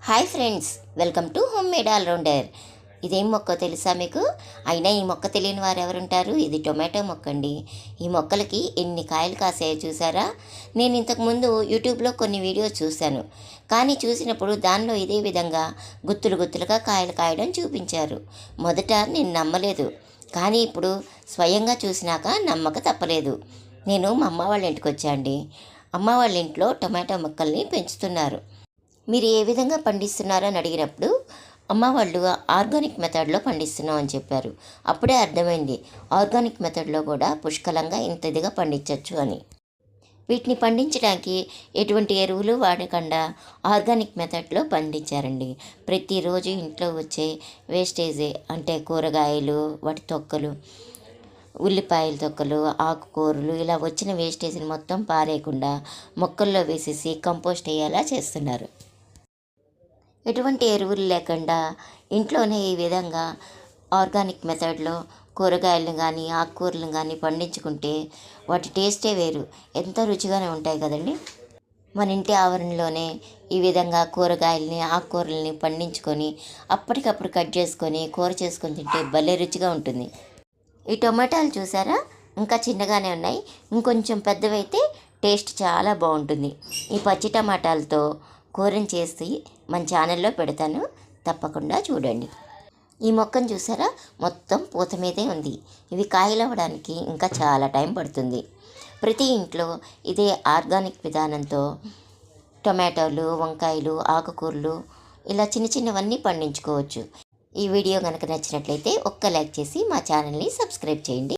Hi friends, welcome to home made allrounder. ఇదేం మొక్క తెలుసా మీకు? అయినా ఈ మొక్క తెలియని వారు ఎవరుంటారు? ఇది టొమాటో మొక్క అండి. ఈ మొక్కలకి ఎన్ని కాయలు కాసాయో చూసారా? నేను ఇంతకుముందు యూట్యూబ్లో కొన్ని వీడియోస్ చూశాను, కానీ చూసినప్పుడు దానిలో ఇదే విధంగా గుత్తులు గుత్తులుగా కాయలు కాయడం చూపించారు. మొదట నేను నమ్మలేదు, కానీ ఇప్పుడు స్వయంగా చూసినాక నమ్మక తప్పలేదు. నేను మా అమ్మ వాళ్ళ ఇంటికి వచ్చా అండి. అమ్మ వాళ్ళ ఇంట్లో టొమాటో మొక్కల్ని పెంచుతున్నారు. మీరు ఏ విధంగా పండిస్తున్నారని అడిగినప్పుడు అమ్మ వాళ్ళు ఆర్గానిక్ మెథడ్లో పండిస్తున్నాం అని చెప్పారు. అప్పుడే అర్థమైంది, ఆర్గానిక్ మెథడ్లో కూడా పుష్కలంగా ఇంత ఇదిగా పండించవచ్చు అని. వీటిని పండించడానికి ఎటువంటి ఎరువులు వాడకుండా ఆర్గానిక్ మెథడ్లో పండించారండి. ప్రతిరోజు ఇంట్లో వచ్చే వేస్టేజే, అంటే కూరగాయలు, వాటి తొక్కలు, ఉల్లిపాయల తొక్కలు, ఆకుకూరలు, ఇలా వచ్చిన వేస్టేజ్ని మొత్తం పారేయకుండా మొక్కల్లో వేసేసి కంపోస్ట్ అయ్యేలా చేస్తున్నారు. ఎటువంటి ఎరువులు లేకుండా ఇంట్లోనే ఈ విధంగా ఆర్గానిక్ మెథడ్లో కూరగాయలను కానీ ఆకుకూరలను కానీ పండించుకుంటే వాటి టేస్టే వేరు, ఎంతో రుచిగానే ఉంటాయి కదండి. మన ఇంటి ఆవరణలోనే ఈ విధంగా కూరగాయలని ఆకుకూరలని పండించుకొని అప్పటికప్పుడు కట్ చేసుకొని కూర చేసుకొని తింటే భలే రుచిగా ఉంటుంది. ఈ టొమాటాలు చూసారా, ఇంకా చిన్నగానే ఉన్నాయి. ఇంకొంచెం పెద్దవైతే టేస్ట్ చాలా బాగుంటుంది. ఈ పచ్చి టమాటాలతో కూరని చేసి మన ఛానల్లో పెడతాను, తప్పకుండా చూడండి. ఈ మొక్కను చూసారా, మొత్తం పూత మీదే ఉంది. ఇవి కాయలు అవ్వడానికి ఇంకా చాలా టైం పడుతుంది. ప్రతి ఇంట్లో ఇదే ఆర్గానిక్ విధానంతో టొమాటోలు, వంకాయలు, ఆకుకూరలు, ఇలా చిన్న చిన్నవన్నీ పండించుకోవచ్చు. ఈ వీడియో కనుక నచ్చినట్లయితే ఒక్క లైక్ చేసి మా ఛానల్ని సబ్స్క్రైబ్ చేయండి.